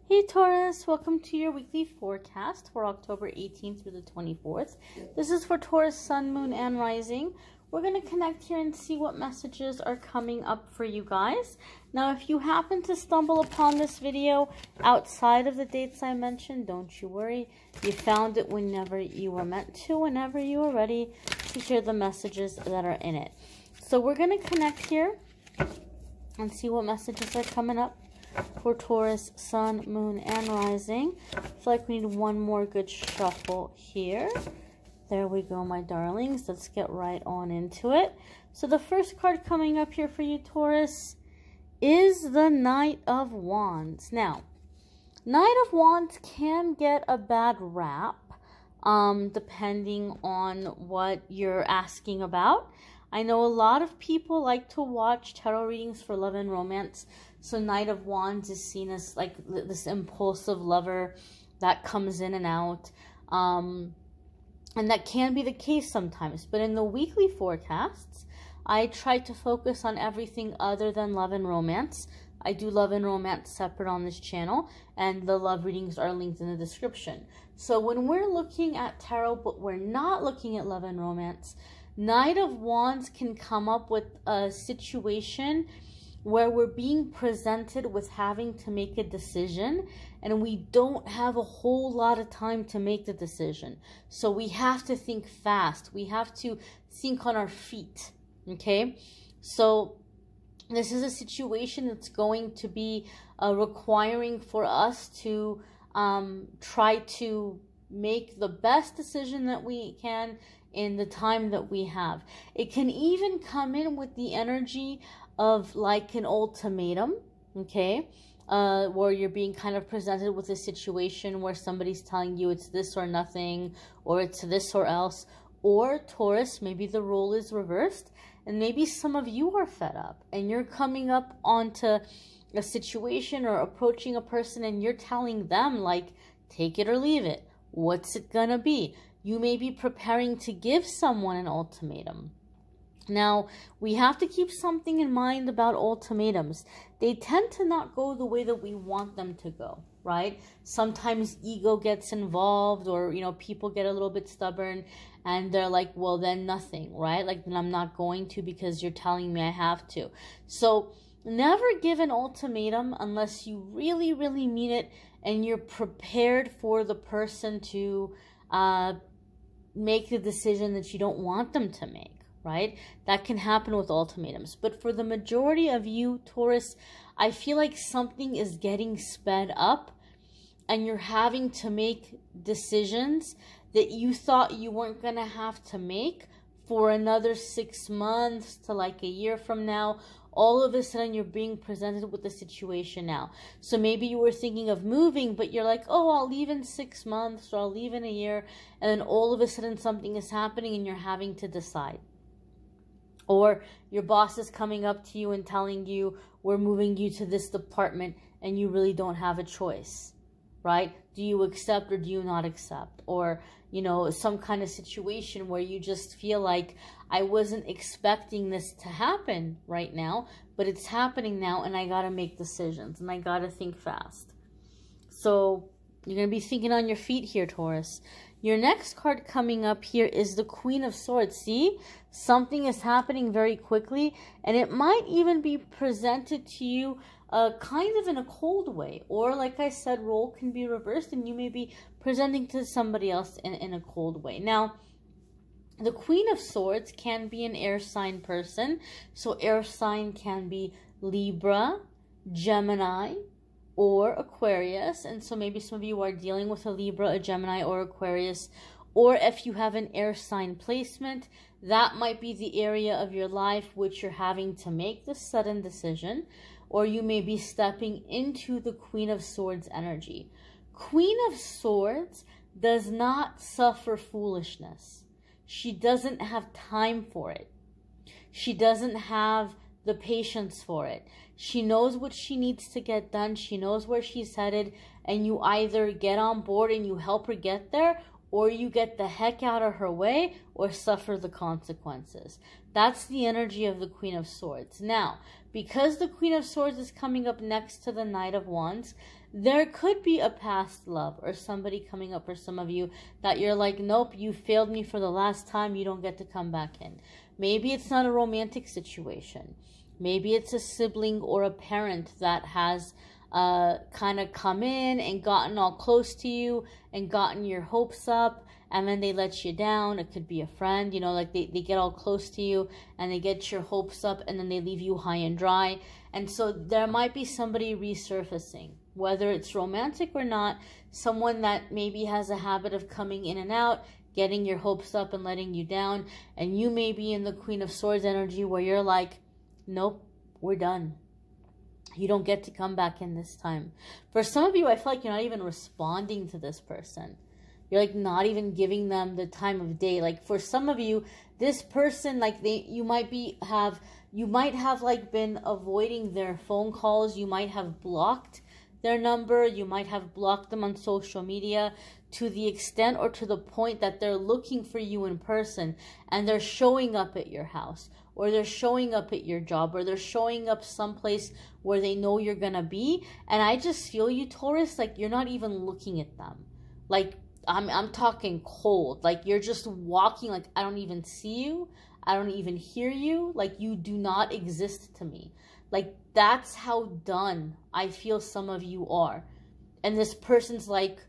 Hey Taurus, welcome to your weekly forecast for October 18th through the 24th. This is for Taurus, Sun, Moon, and Rising. We're going to connect here and see what messages are coming up for you guys. Now, if you happen to stumble upon this video outside of the dates I mentioned, don't you worry. You found it whenever you were meant to, whenever you were ready to hear the messages that are in it. So we're going to connect here and see what messages are coming up for Taurus, Sun, Moon, and Rising. I feel like we need one more good shuffle here. There we go, my darlings. Let's get right on into it. So the first card coming up here for you, Taurus, is the Knight of Wands. Now, Knight of Wands can get a bad rap, depending on what you're asking about. I know a lot of people like to watch tarot readings for love and romance. So Knight of Wands is seen as like this impulsive lover that comes in and out. And that can be the case sometimes. But in the weekly forecasts, I try to focus on everything other than love and romance. I do love and romance separate on this channel, and the love readings are linked in the description. So when we're looking at tarot, but we're not looking at love and romance, Knight of Wands can come up with a situation where we're being presented with having to make a decision and we don't have a whole lot of time to make the decision. So we have to think fast. We have to think on our feet, okay? So this is a situation that's going to be requiring for us to try to make the best decision that we can in the time that we have. It can even come in with the energy of like an ultimatum, okay? Where you're being kind of presented with a situation where somebody's telling you it's this or nothing, or it's this or else. Or Taurus, maybe the role is reversed, and maybe some of you are fed up and you're coming up onto a situation or approaching a person and you're telling them like, take it or leave it. What's it gonna be? You may be preparing to give someone an ultimatum. Now, we have to keep something in mind about ultimatums. They tend to not go the way that we want them to go, right? Sometimes ego gets involved, or, you know, people get a little bit stubborn and they're like, well, then nothing, right? Like, then I'm not going to because you're telling me I have to. So never give an ultimatum unless you really, really mean it and you're prepared for the person to make the decision that you don't want them to make. Right? That can happen with ultimatums. But for the majority of you, Taurus, I feel like something is getting sped up and you're having to make decisions that you thought you weren't going to have to make for another 6 months to like a year from now. All of a sudden, you're being presented with the situation now. So maybe you were thinking of moving, but you're like, oh, I'll leave in 6 months or I'll leave in a year. And then all of a sudden, something is happening and you're having to decide. Or your boss is coming up to you and telling you, we're moving you to this department and you really don't have a choice, right? Do you accept or do you not accept? Or, you know, some kind of situation where you just feel like, I wasn't expecting this to happen right now, but it's happening now and I got to make decisions and I got to think fast. So you're going to be thinking on your feet here, Taurus. Your next card coming up here is the Queen of Swords. See, something is happening very quickly, and it might even be presented to you kind of in a cold way. Or, like I said, role can be reversed, and you may be presenting to somebody else in a cold way. Now, the Queen of Swords can be an air sign person. So, air sign can be Libra, Gemini, or Aquarius. And so maybe some of you are dealing with a Libra, a Gemini, or Aquarius. Or if you have an air sign placement, that might be the area of your life which you're having to make this sudden decision. Or you may be stepping into the Queen of Swords energy. Queen of Swords does not suffer foolishness. She doesn't have time for it. She doesn't have the patience for it. She knows what she needs to get done. She knows where she's headed, and you either get on board and you help her get there, or you get the heck out of her way, or suffer the consequences. That's the energy of the Queen of Swords. Now, because the Queen of Swords is coming up next to the Knight of Wands, there could be a past love or somebody coming up for some of you that you're like, nope, you failed me for the last time, you don't get to come back in. Maybe it's not a romantic situation. Maybe it's a sibling or a parent that has kind of come in and gotten all close to you and gotten your hopes up, and then they let you down. It could be a friend, you know, like they get all close to you and they get your hopes up and then they leave you high and dry. And so there might be somebody resurfacing, whether it's romantic or not, someone that maybe has a habit of coming in and out, getting your hopes up and letting you down. And you may be in the Queen of Swords energy where you're like, nope, we're done. You don't get to come back in this time. For some of you, I feel like you're not even responding to this person. You're like not even giving them the time of day. Like for some of you, this person, like you might have like been avoiding their phone calls. You might have blocked their number. You might have blocked them on social media to the extent or to the point that they're looking for you in person and they're showing up at your house, or they're showing up at your job, or they're showing up someplace where they know you're gonna be. And I just feel you, Taurus, like you're not even looking at them. Like I'm talking cold. Like you're just walking like I don't even see you. I don't even hear you. Like you do not exist to me. Like that's how done I feel some of you are. And this person's like,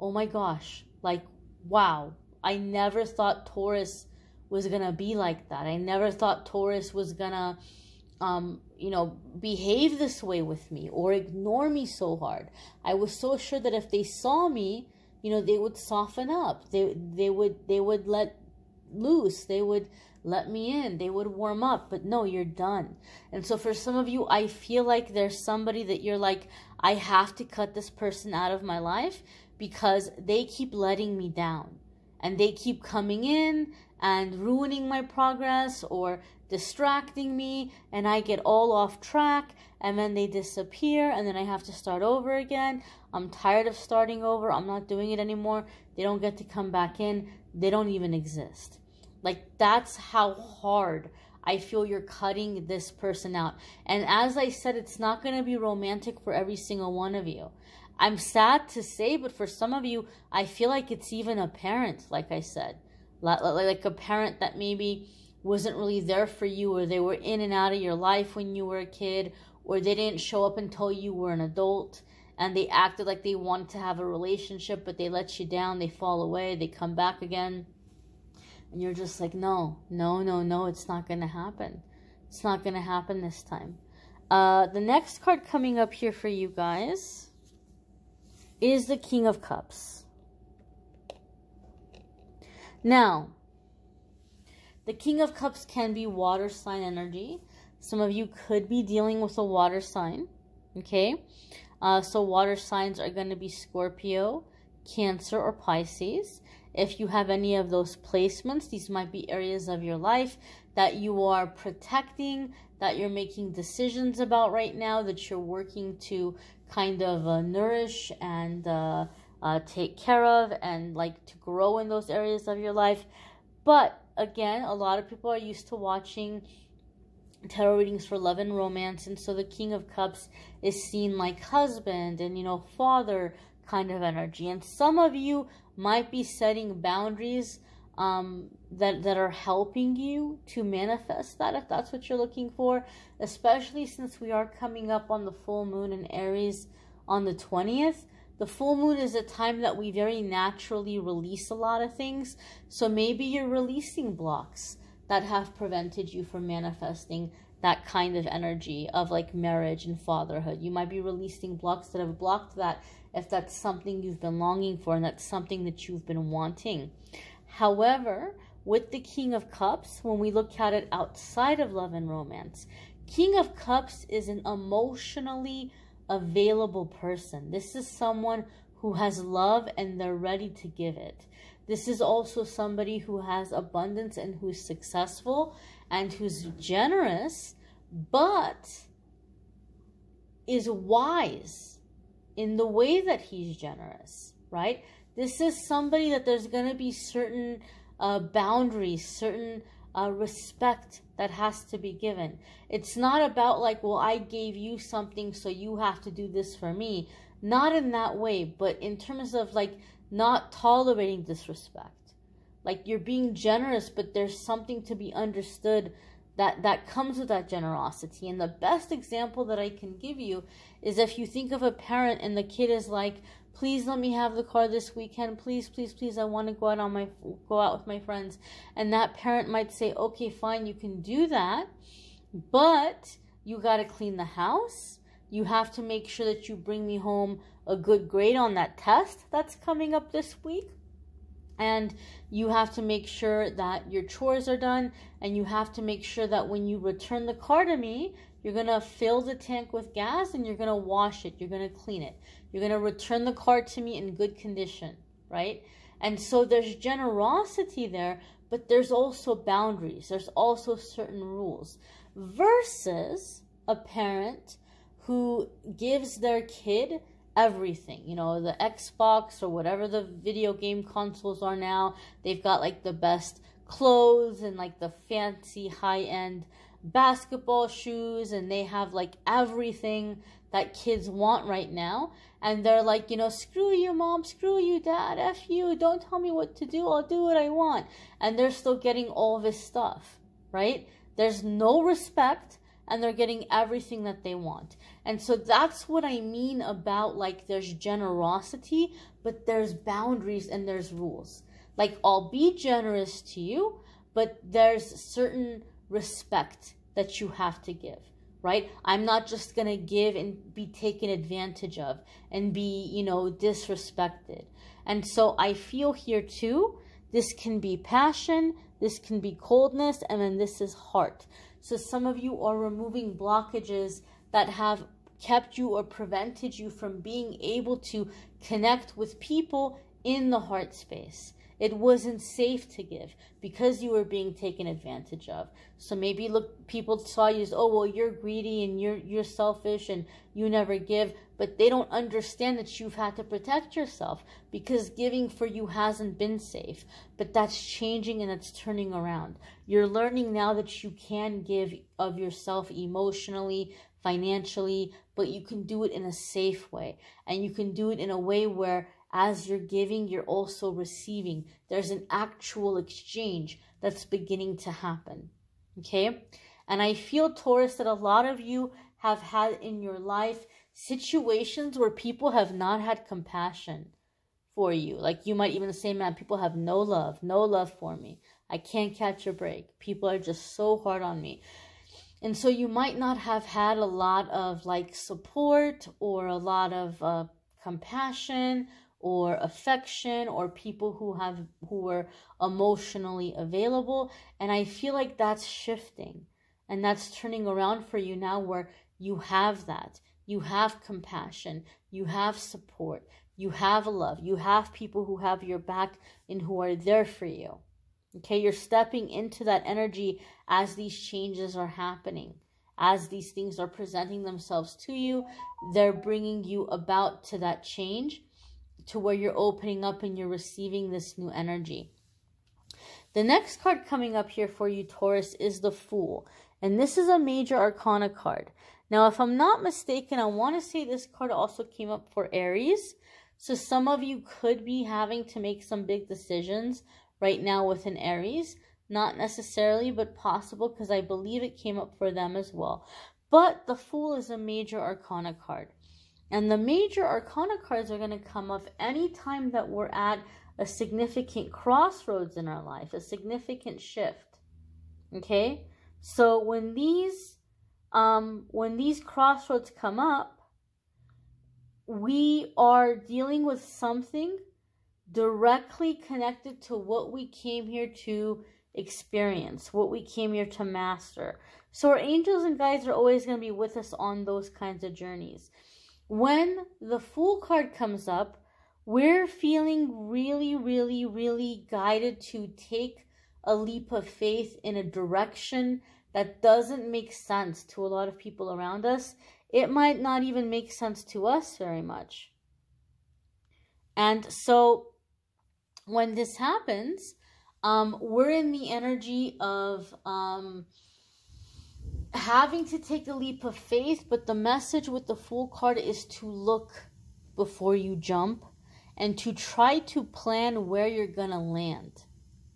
oh my gosh, like, wow, I never thought Taurus was gonna be like that. I never thought Taurus was gonna, you know, behave this way with me or ignore me so hard. I was so sure that if they saw me, you know, they would soften up. They would let loose. They would let me in. They would warm up. But no, you're done. And so for some of you, I feel like there's somebody that you're like, I have to cut this person out of my life because they keep letting me down. And they keep coming in and ruining my progress or distracting me, and I get all off track, and then they disappear, and then I have to start over again. I'm tired of starting over. I'm not doing it anymore. They don't get to come back in. They don't even exist. Like, that's how hard I feel you're cutting this person out. And as I said, it's not going to be romantic for every single one of you. I'm sad to say, but for some of you, I feel like it's even a parent, like I said. Like a parent that maybe wasn't really there for you, or they were in and out of your life when you were a kid, or they didn't show up until you were an adult, and they acted like they wanted to have a relationship, but they let you down, they fall away, they come back again. And you're just like, no, it's not going to happen. It's not going to happen this time. The next card coming up here for you guys is the King of Cups. Now, the King of Cups can be water sign energy. Some of you could be dealing with a water sign, okay? So water signs are going to be Scorpio, Cancer, or Pisces. If you have any of those placements, these might be areas of your life that you are protecting, that you're making decisions about right now, that you're working to kind of nourish and take care of, and like to grow in those areas of your life. But again, a lot of people are used to watching tarot readings for love and romance, and so the King of Cups is seen like husband and, you know, father kind of energy. And some of you might be setting boundaries that are helping you to manifest that, if that's what you're looking for, especially since we are coming up on the full moon in Aries on the 20th. The full moon is a time that we very naturally release a lot of things. So maybe you're releasing blocks that have prevented you from manifesting that kind of energy of like marriage and fatherhood. You might be releasing blocks that have blocked that, if that's something you've been longing for and that's something that you've been wanting. However, with the King of Cups, when we look at it outside of love and romance, King of Cups is an emotionally available person. This is someone who has love and they're ready to give it. This is also somebody who has abundance and who's successful and who's generous, but is wise in the way that he's generous, right? This is somebody that there's going to be certain boundaries, certain respect that has to be given. It's not about like, well, I gave you something, so you have to do this for me. Not in that way, but in terms of like not tolerating disrespect. Like you're being generous, but there's something to be understood that comes with that generosity. And the best example that I can give you is if you think of a parent and the kid is like, please let me have the car this weekend. Please, please, please. I want to go out with my friends. And that parent might say, okay, fine, you can do that, but you got to clean the house. You have to make sure that you bring me home a good grade on that test that's coming up this week. And you have to make sure that your chores are done. And you have to make sure that when you return the car to me, you're going to fill the tank with gas and you're going to wash it. You're going to clean it. You're going to return the car to me in good condition, right? And so there's generosity there, but there's also boundaries. There's also certain rules. Versus a parent who gives their kid everything, you know, the Xbox or whatever the video game consoles are now. They've got like the best clothes and like the fancy high-end basketball shoes, and they have like everything that kids want right now. And they're like, you know, screw you, mom, screw you, dad, F you, don't tell me what to do, I'll do what I want. And they're still getting all this stuff, right? There's no respect, and they're getting everything that they want. And so that's what I mean about like there's generosity, but there's boundaries and there's rules. Like I'll be generous to you, but there's certain respect that you have to give, right? I'm not just going to give and be taken advantage of and be, you know, disrespected. And so I feel here too, this can be passion, this can be coldness, and then this is heart. So some of you are removing blockages that have kept you or prevented you from being able to connect with people in the heart space. It wasn't safe to give because you were being taken advantage of. So maybe look, people saw you as, oh, well, you're greedy and you're selfish and you never give. But they don't understand that you've had to protect yourself because giving for you hasn't been safe. But that's changing and it's turning around. You're learning now that you can give of yourself emotionally, financially, but you can do it in a safe way. And you can do it in a way where as you're giving, you're also receiving. There's an actual exchange that's beginning to happen. Okay? And I feel, Taurus, that a lot of you have had in your life situations where people have not had compassion for you. Like you might even say, man, people have no love for me. I can't catch a break. People are just so hard on me. And so you might not have had a lot of like support or a lot of compassion or affection or people who were emotionally available. And I feel like that's shifting and that's turning around for you now where you have that. You have compassion, you have support, you have love, you have people who have your back and who are there for you. Okay, you're stepping into that energy as these changes are happening. As these things are presenting themselves to you, they're bringing you about to that change, to where you're opening up and you're receiving this new energy. The next card coming up here for you, Taurus, is the Fool. And this is a major arcana card. Now, if I'm not mistaken, I want to say this card also came up for Aries. So some of you could be having to make some big decisions right now with an Aries. Not necessarily, but possible, because I believe it came up for them as well. But the Fool is a major arcana card. And the major arcana cards are going to come up anytime that we're at a significant crossroads in our life, a significant shift. Okay? So when these crossroads come up, we are dealing with something directly connected to what we came here to experience, what we came here to master. So our angels and guides are always going to be with us on those kinds of journeys. When the Fool card comes up, we're feeling really, really, really guided to take a leap of faith in a direction that doesn't make sense to a lot of people around us. It might not even make sense to us very much. And so when this happens, we're in the energy of having to take a leap of faith, but the message with the Fool card is to look before you jump and to try to plan where you're gonna land,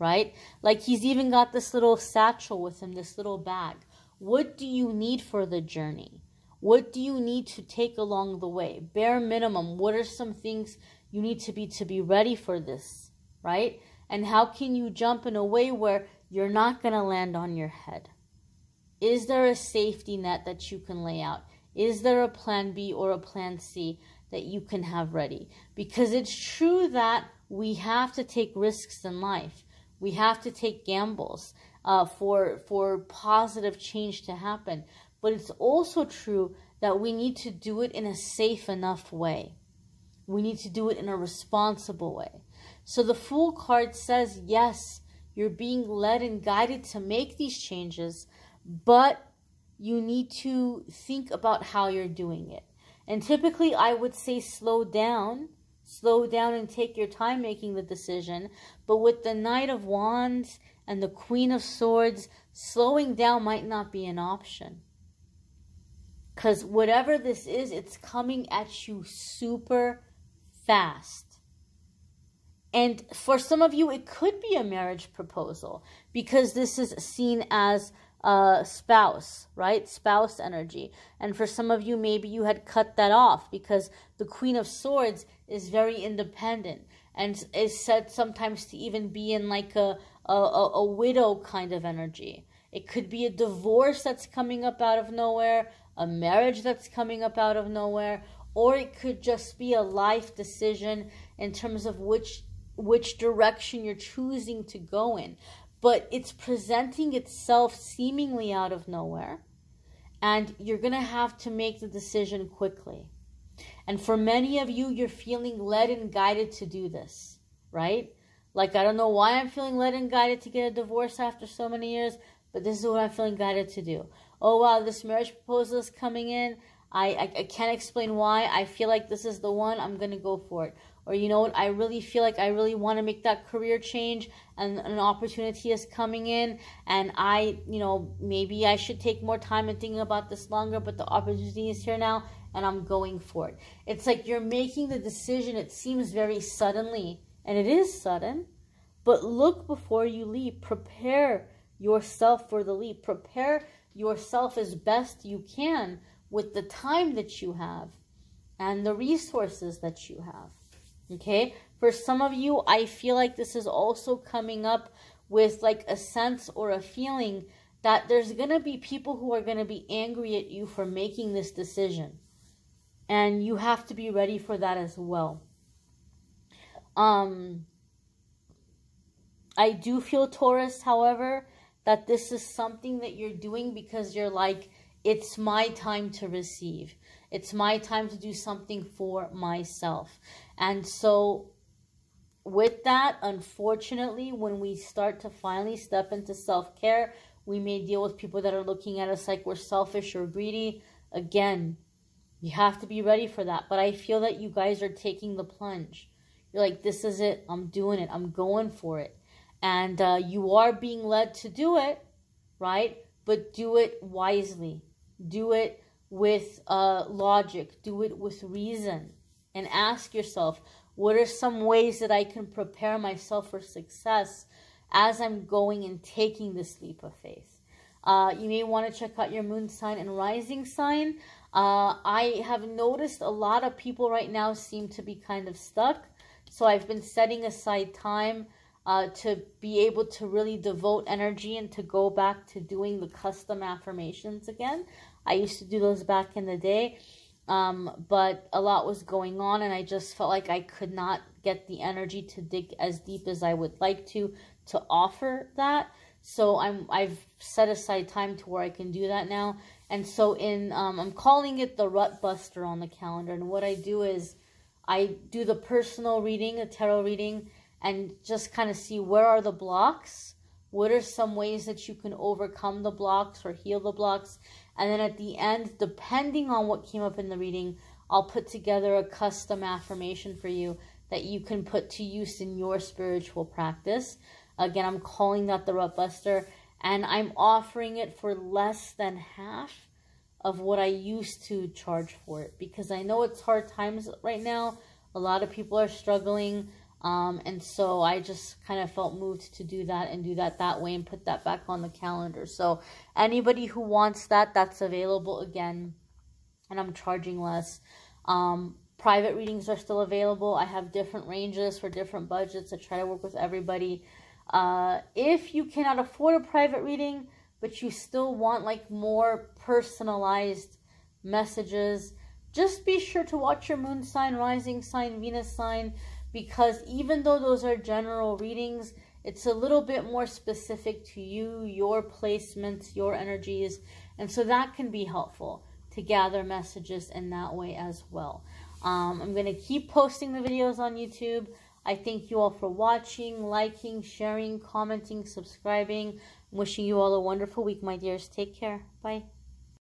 right? Like he's even got this little satchel with him, this little bag. What do you need for the journey? What do you need to take along the way? Bare minimum, what are some things you need to be ready for this, right? And how can you jump in a way where you're not gonna land on your head? Is there a safety net that you can lay out? Is there a plan B or a plan C that you can have ready? Because it's true that we have to take risks in life. We have to take gambles for positive change to happen. But it's also true that we need to do it in a safe enough way. We need to do it in a responsible way. So the Fool card says, yes, you're being led and guided to make these changes, but you need to think about how you're doing it. And typically I would say slow down and take your time making the decision. But with the Knight of Wands and the Queen of Swords, slowing down might not be an option. Because whatever this is, it's coming at you super fast. And for some of you, it could be a marriage proposal, because this is seen as spouse, right? Spouse energy. And for some of you, maybe you had cut that off, because the Queen of Swords is very independent and is said sometimes to even be in like a widow kind of energy. It could be a divorce that's coming up out of nowhere, a marriage that's coming up out of nowhere, or it could just be a life decision in terms of which direction you're choosing to go in. But it's presenting itself seemingly out of nowhere, and you're going to have to make the decision quickly. And for many of you, you're feeling led and guided to do this, right? Like, I don't know why I'm feeling led and guided to get a divorce after so many years, but this is what I'm feeling guided to do. Oh, wow, this marriage proposal is coming in. I can't explain why. I feel like this is the one. I'm going to go for it. Or, you know what, I really feel like I really want to make that career change, and an opportunity is coming in, and maybe I should take more time and thinking about this longer, but the opportunity is here now, and I'm going for it. It's like you're making the decision. It seems very suddenly, and it is sudden, but look before you leap. Prepare yourself for the leap. Prepare yourself as best you can with the time that you have and the resources that you have. Okay, for some of you, I feel like this is also coming up with like a sense or a feeling that there's going to be people who are going to be angry at you for making this decision. And you have to be ready for that as well. I do feel, Taurus, however, that this is something that you're doing because you're like, it's my time to receive. It's my time to do something for myself. And so with that, unfortunately, when we start to finally step into self-care, we may deal with people that are looking at us like we're selfish or greedy. Again, you have to be ready for that. But I feel that you guys are taking the plunge. You're like, this is it. I'm doing it. I'm going for it. And you are being led to do it, right? But do it wisely. Do it with logic. Do it with reason. And ask yourself, what are some ways that I can prepare myself for success as I'm going and taking this leap of faith? You may want to check out your moon sign and rising sign. I have noticed a lot of people right now seem to be kind of stuck. So I've been setting aside time to be able to really devote energy and to go back to doing the custom affirmations again. I used to do those back in the day. But a lot was going on, and I just felt like I could not get the energy to dig as deep as I would like to offer that. So I've set aside time to where I can do that now. And so I'm calling it the Rut Buster on the calendar. And what I do is I do the personal reading, a tarot reading, and just kind of see where are the blocks. What are some ways that you can overcome the blocks or heal the blocks? And then at the end, depending on what came up in the reading, I'll put together a custom affirmation for you that you can put to use in your spiritual practice. Again, I'm calling that the Rut Buster, and I'm offering it for less than half of what I used to charge for it, because I know it's hard times right now. A lot of people are struggling, and so I just kind of felt moved to do that and do that way and put that back on the calendar. So anybody who wants that, that's available again, and I'm charging less. Private readings are still available. I have different ranges for different budgets. I try to work with everybody. If you cannot afford a private reading, but you still want like more personalized messages, just be sure to watch your moon sign, rising sign, Venus sign, because even though those are general readings, it's a little bit more specific to you, your placements, your energies, and so that can be helpful to gather messages in that way as well. I'm going to keep posting the videos on YouTube. I thank you all for watching, liking, sharing, commenting, subscribing. I'm wishing you all a wonderful week, my dears. Take care. Bye.